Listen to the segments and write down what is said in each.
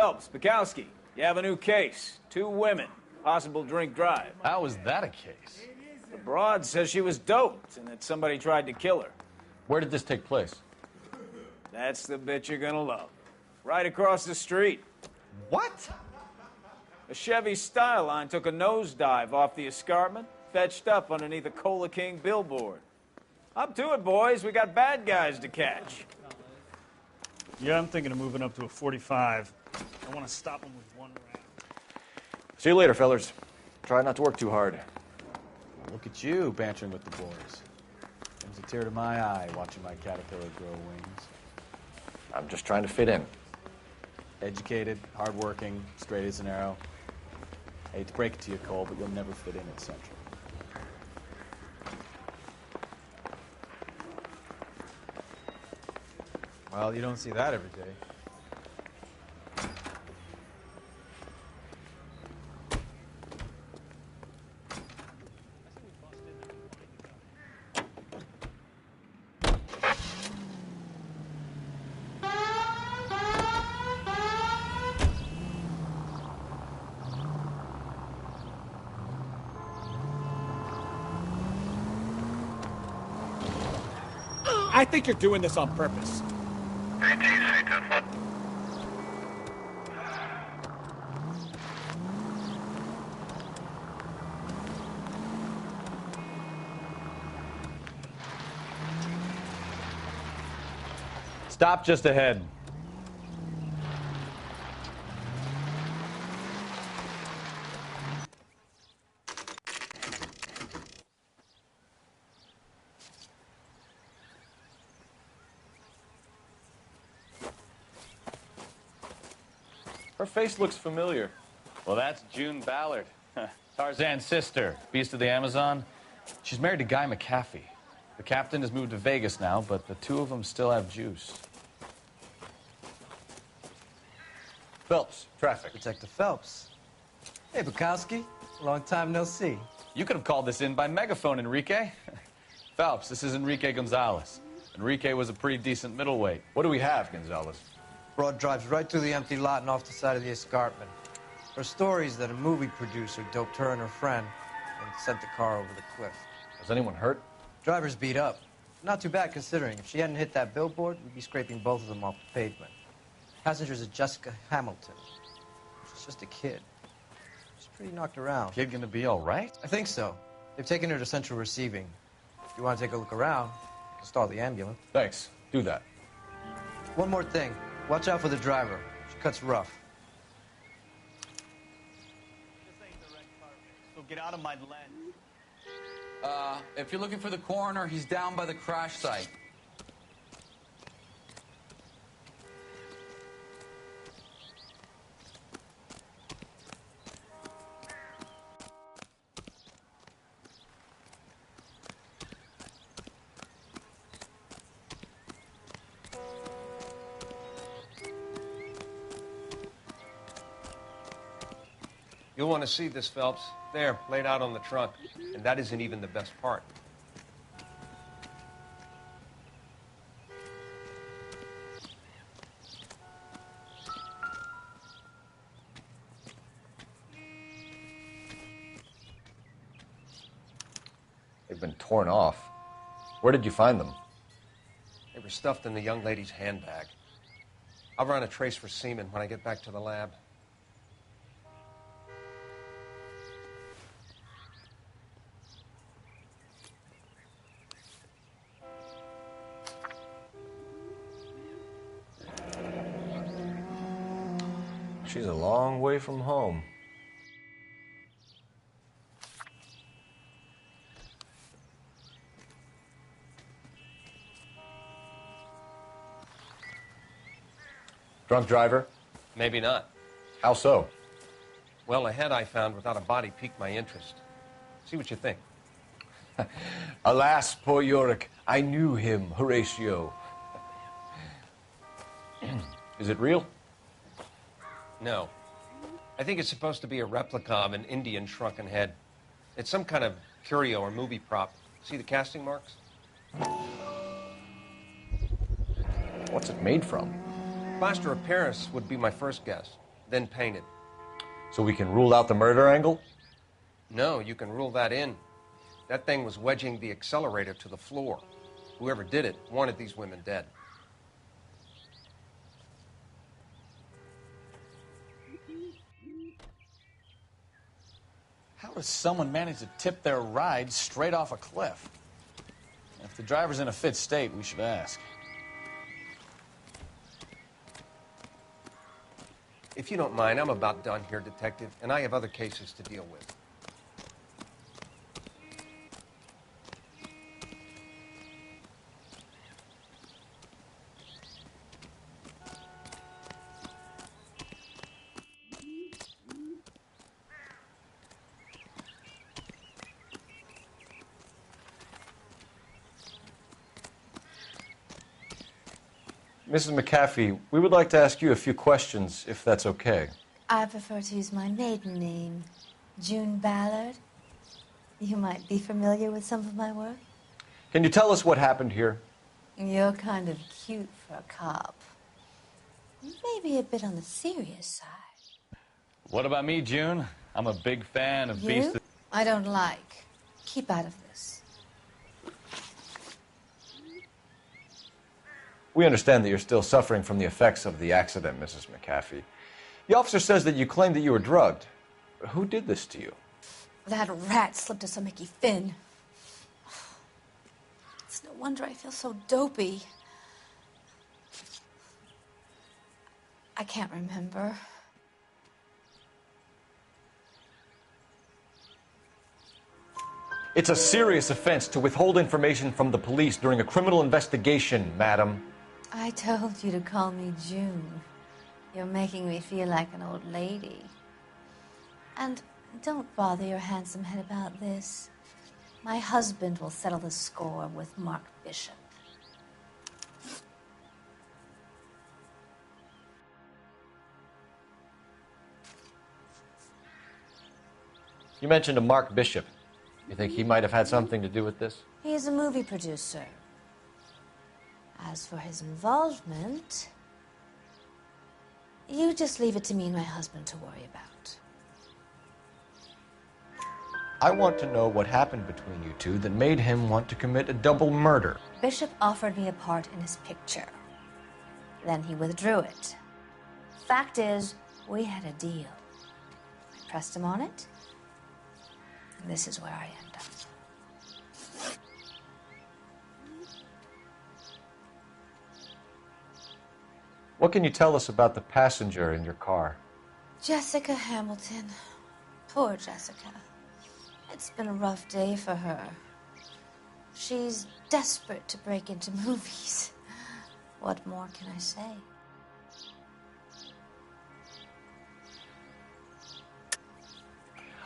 Phelps, Bukowski, you have a new case. 2 women, possible drink drive. How is that a case? The broad says she was doped and that somebody tried to kill her. Where did this take place? That's the bit you're gonna love. Right across the street. What? A Chevy Styline took a nosedive off the escarpment, fetched up underneath a Cola King billboard. Up to it, boys. We got bad guys to catch. Yeah, I'm thinking of moving up to a 45. I want to stop them with 1 round. See you later, fellas. Try not to work too hard. Look at you bantering with the boys. Brings a tear to my eye watching my caterpillar grow wings. I'm just trying to fit in. Educated, hardworking, straight as an arrow. I hate to break it to you, Cole, but you'll never fit in at Central. Well, you don't see that every day. I think you're doing this on purpose. Stop just ahead. Her face looks familiar. Well, that's June Ballard, Tarzan's sister, beast of the Amazon. She's married to Guy McAfee. The captain has moved to Vegas now, but the 2 of them still have juice. Phelps, traffic. Detective Phelps. Hey, Bukowski. Long time no see. You could have called this in by megaphone, Enrique. Phelps, this is Enrique Gonzalez. Enrique was a pretty decent middleweight. What do we have, Gonzalez? Broad drives right through the empty lot and off the side of the escarpment. Her stories that a movie producer doped her and her friend and sent the car over the cliff. Was anyone hurt? Driver's beat up. Not too bad considering. If she hadn't hit that billboard, we'd be scraping both of them off the pavement. Passenger's a Jessica Hamilton. She's just a kid. She's pretty knocked around. Kid gonna be all right? I think so. They've taken her to central receiving. If you want to take a look around, you can stall the ambulance. Thanks. Do that. One more thing. Watch out for the driver. She cuts rough. This ain't the red carpet, so get out of my lens. If you're looking for the coroner, he's down by the crash site. You'll want to see this, Phelps. There, laid out on the trunk. And that isn't even the best part. They've been torn off. Where did you find them? They were stuffed in the young lady's handbag. I'll run a trace for semen when I get back to the lab. She's a long way from home. Drunk driver? Maybe not. How so? Well, a head I found without a body piqued my interest. See what you think. Alas, poor Yorick, I knew him, Horatio. Is it real? No. I think it's supposed to be a replica of an Indian shrunken head. It's some kind of curio or movie prop. See the casting marks? What's it made from? Plaster of Paris would be my first guess. then painted. So we can rule out the murder angle? No, you can rule that in. That thing was wedging the accelerator to the floor. Whoever did it wanted these women dead. How does someone manage to tip their ride straight off a cliff? If the driver's in a fit state, we should ask. If you don't mind, I'm about done here, Detective, and I have other cases to deal with. Mrs. McAfee, we would like to ask you a few questions, if that's okay. I prefer to use my maiden name, June Ballard. You might be familiar with some of my work. Can you tell us what happened here? You're kind of cute for a cop. Maybe a bit on the serious side. What about me, June? I'm a big fan of Beast. I don't like. Keep out of this. We understand that you're still suffering from the effects of the accident, Mrs. McAfee. The officer says that you claimed that you were drugged. Who did this to you? That rat slipped us a Mickey Finn. It's no wonder I feel so dopey. I can't remember. It's a serious offense to withhold information from the police during a criminal investigation, madam. I told you to call me June. You're making me feel like an old lady. And don't bother your handsome head about this. My husband will settle the score with Mark Bishop. You mentioned a Mark Bishop. You think he might have had something to do with this? He's a movie producer. As for his involvement, you just leave it to me and my husband to worry about. I want to know what happened between you two that made him want to commit a double murder. Bishop offered me a part in his picture. Then he withdrew it. Fact is, we had a deal. I pressed him on it, and this is where I end up. What can you tell us about the passenger in your car? Jessica Hamilton. Poor Jessica. It's been a rough day for her. She's desperate to break into movies. What more can I say?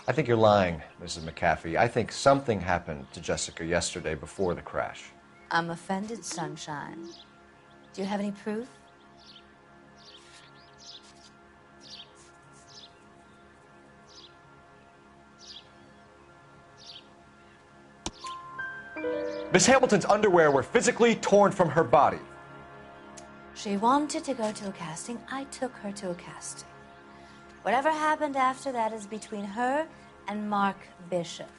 I think you're lying, Mrs. McAfee. I think something happened to Jessica yesterday before the crash. I'm offended, Sunshine. Do you have any proof? Miss Hamilton's underwear were physically torn from her body. She wanted to go to a casting. I took her to a casting. Whatever happened after that is between her and Mark Bishop.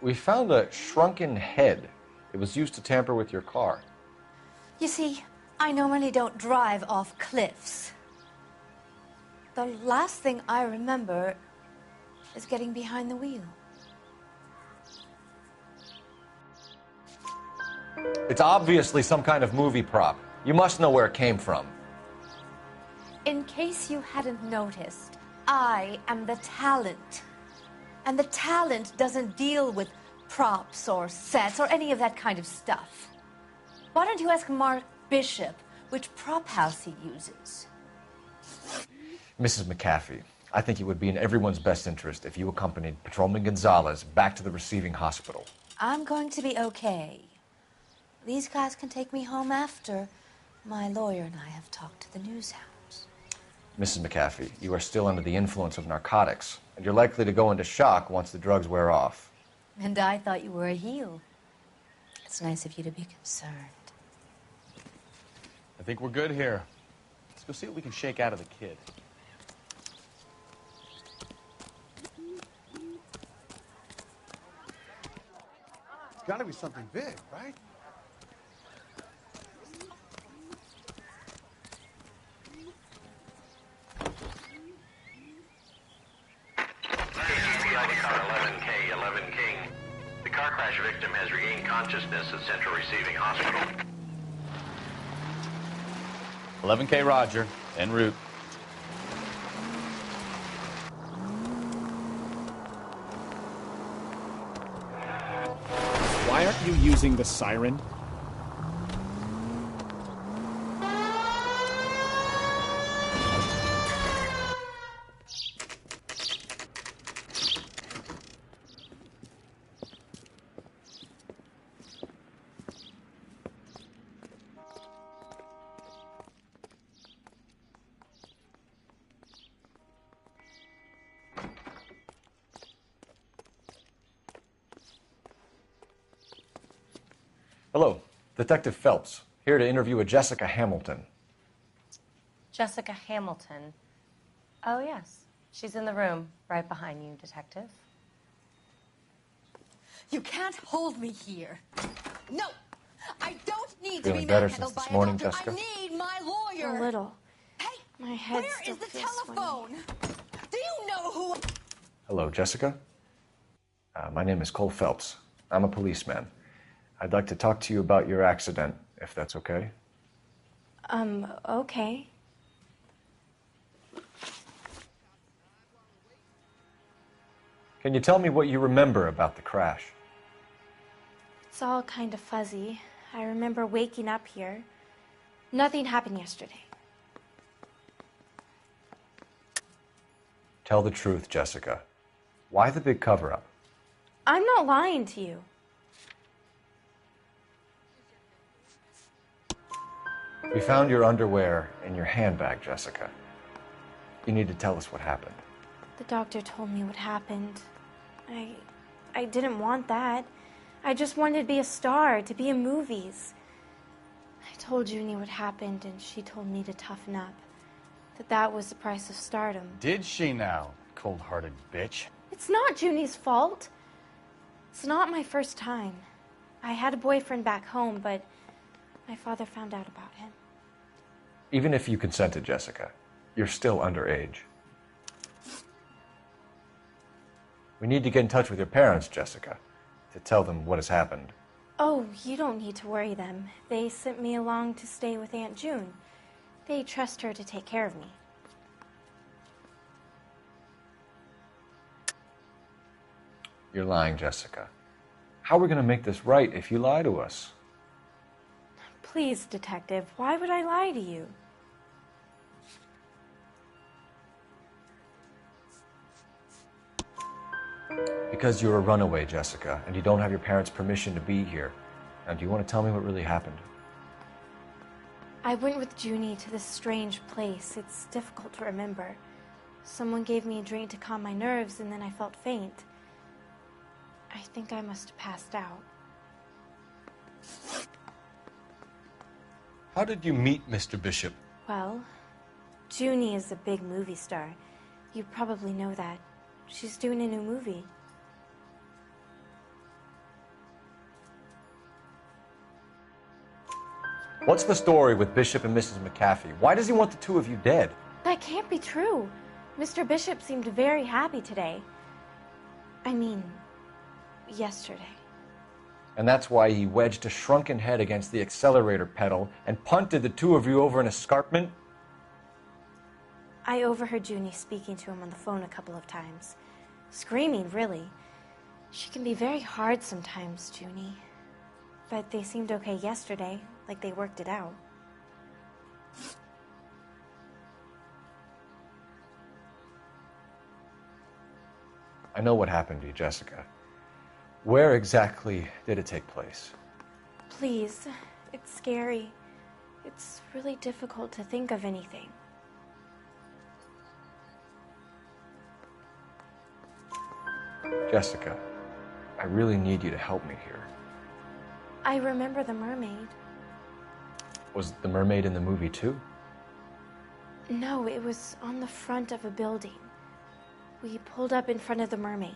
We found a shrunken head. It was used to tamper with your car. You see, I normally don't drive off cliffs. The last thing I remember is getting behind the wheel. It's obviously some kind of movie prop. You must know where it came from. In case you hadn't noticed, I am the talent. And the talent doesn't deal with props or sets or any of that kind of stuff. Why don't you ask Mark Bishop which prop house he uses? Mrs. McAfee, I think it would be in everyone's best interest if you accompanied Patrolman Gonzalez back to the receiving hospital. I'm going to be okay. These guys can take me home after. My lawyer and I have talked to the news hounds. Mrs. McAfee, you are still under the influence of narcotics, and you're likely to go into shock once the drugs wear off. And I thought you were a heel. It's nice of you to be concerned. think we're good here. Let's go see what we can shake out of the kid. It's gotta be something big, right? Car 11K, 11 King. The car crash victim has regained consciousness at Central Receiving Hospital. 11K Roger, en route. Why aren't you using the siren? Hello, Detective Phelps, here to interview a Jessica Hamilton. Jessica Hamilton. Oh, yes. She's in the room right behind you, Detective. You can't hold me here. No! I don't need to Feeling be better manhandled since this by morning, a doctor. Jessica? I need my lawyer. A little. Hey, My head where still is the feels telephone? Do you know who? Hello, Jessica. My name is Cole Phelps. I'm a policeman. I'd like to talk to you about your accident, if that's okay. Okay. Can you tell me what you remember about the crash? It's all kind of fuzzy. I remember waking up here. Nothing happened yesterday. Tell the truth, Jessica. Why the big cover-up? I'm not lying to you. We found your underwear in your handbag, Jessica. You need to tell us what happened. The doctor told me what happened. I didn't want that. I just wanted to be a star, to be in movies. I told Junie what happened, and she told me to toughen up. That was the price of stardom. Did she now, cold-hearted bitch? It's not Junie's fault. It's not my first time. I had a boyfriend back home, but my father found out about him. Even if you consented, Jessica, you're still underage. We need to get in touch with your parents, Jessica, to tell them what has happened. Oh, you don't need to worry them. They sent me along to stay with Aunt June. They trust her to take care of me. You're lying, Jessica. How are we going to make this right if you lie to us? Please, Detective, why would I lie to you? Because you're a runaway, Jessica, and you don't have your parents' permission to be here. Now, do you want to tell me what really happened? I went with Junie to this strange place. It's difficult to remember. Someone gave me a drink to calm my nerves, and then I felt faint. I think I must have passed out. How did you meet Mr. Bishop? Well, Junie is a big movie star. You probably know that. She's doing a new movie. What's the story with Bishop and Mrs. McAfee? Why does he want the two of you dead? That can't be true. Mr. Bishop seemed very happy today. I mean, yesterday. And that's why he wedged a shrunken head against the accelerator pedal and punted the two of you over an escarpment? I overheard Junie speaking to him on the phone a couple of times. Screaming, really. She can be very hard sometimes, Junie. But they seemed okay yesterday, like they worked it out. I know what happened to you, Jessica. Where exactly did it take place? Please, it's scary. It's really difficult to think of anything. Jessica, I really need you to help me here. I remember the mermaid. Was the mermaid in the movie too? No, it was on the front of a building. We pulled up in front of the mermaid.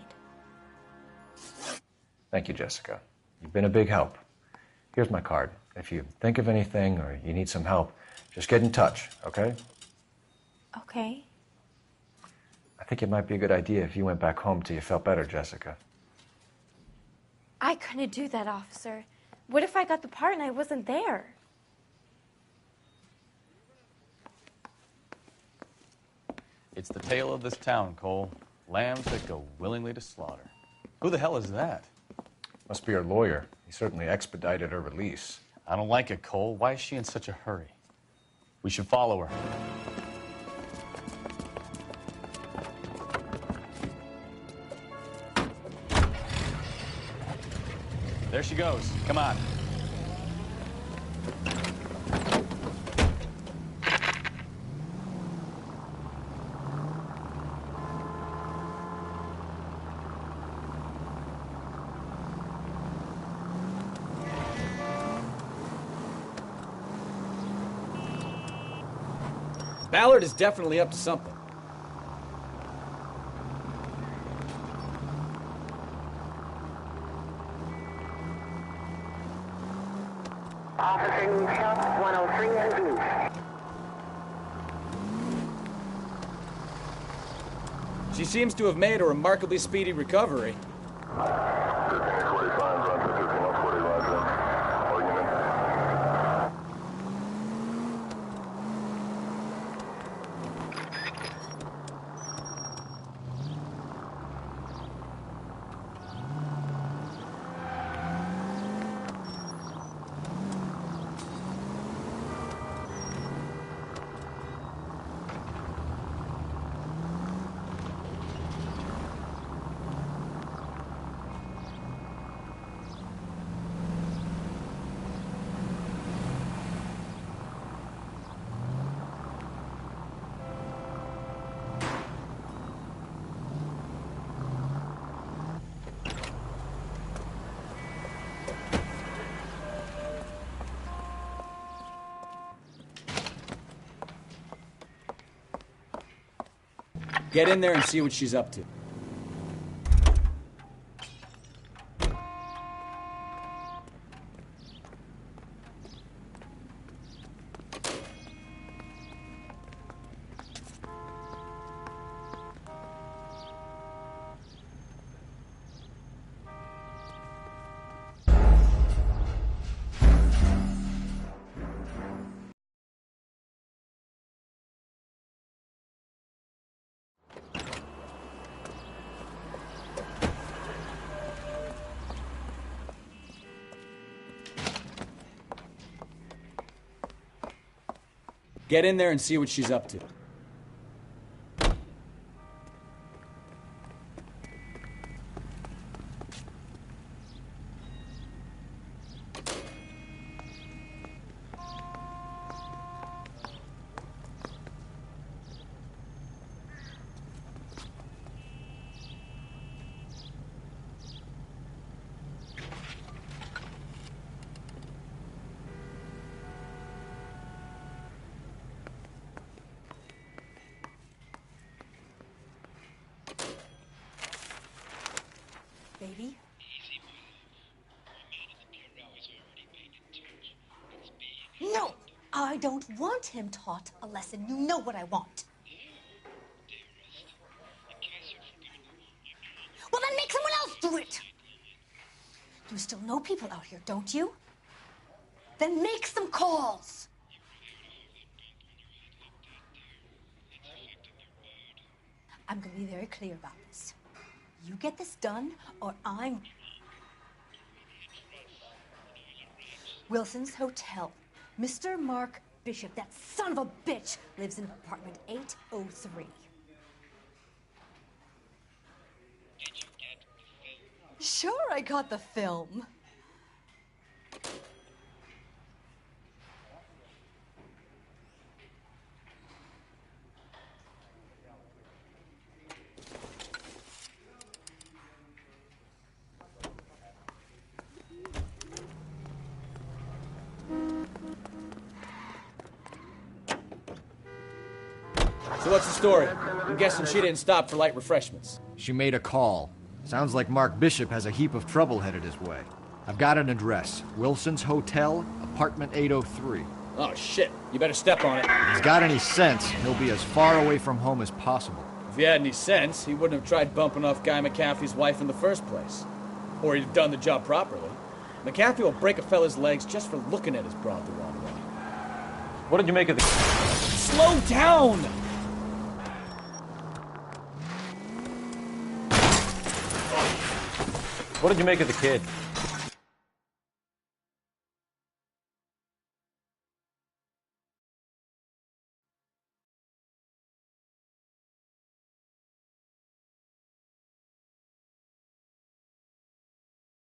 Thank you, Jessica. You've been a big help. Here's my card. If you think of anything or you need some help, just get in touch, okay? Okay. I think it might be a good idea if you went back home till you felt better, Jessica. I couldn't do that, officer. What if I got the part and I wasn't there? It's the tale of this town, Cole. Lambs that go willingly to slaughter. Who the hell is that? Must be her lawyer. He certainly expedited her release. I don't like it, Cole. Why is she in such a hurry? We should follow her. There she goes. Come on. Ballard is definitely up to something. Officer needs help, 103 and Blue. She seems to have made a remarkably speedy recovery. Get in there and see what she's up to. Get in there and see what she's up to. Baby? No! I don't want him taught a lesson. You know what I want. Well, then make someone else do it! You still know people out here, don't you? Then make some calls! I'm gonna be very clear about this. You get this done, or I'm... Wilson's Hotel. Mr. Mark Bishop, that son of a bitch, lives in apartment 803. Sure, I got the film. So what's the story? I'm guessing she didn't stop for light refreshments. She made a call. Sounds like Mark Bishop has a heap of trouble headed his way. I've got an address. Wilson's Hotel, apartment 803. Oh, shit. You better step on it. If he's got any sense, he'll be as far away from home as possible. If he had any sense, he wouldn't have tried bumping off Guy McAfee's wife in the first place. Or he'd have done the job properly. McAfee will break a fella's legs just for looking at his broad the wrong way. What did you make of the... Slow down! What did you make of the kid?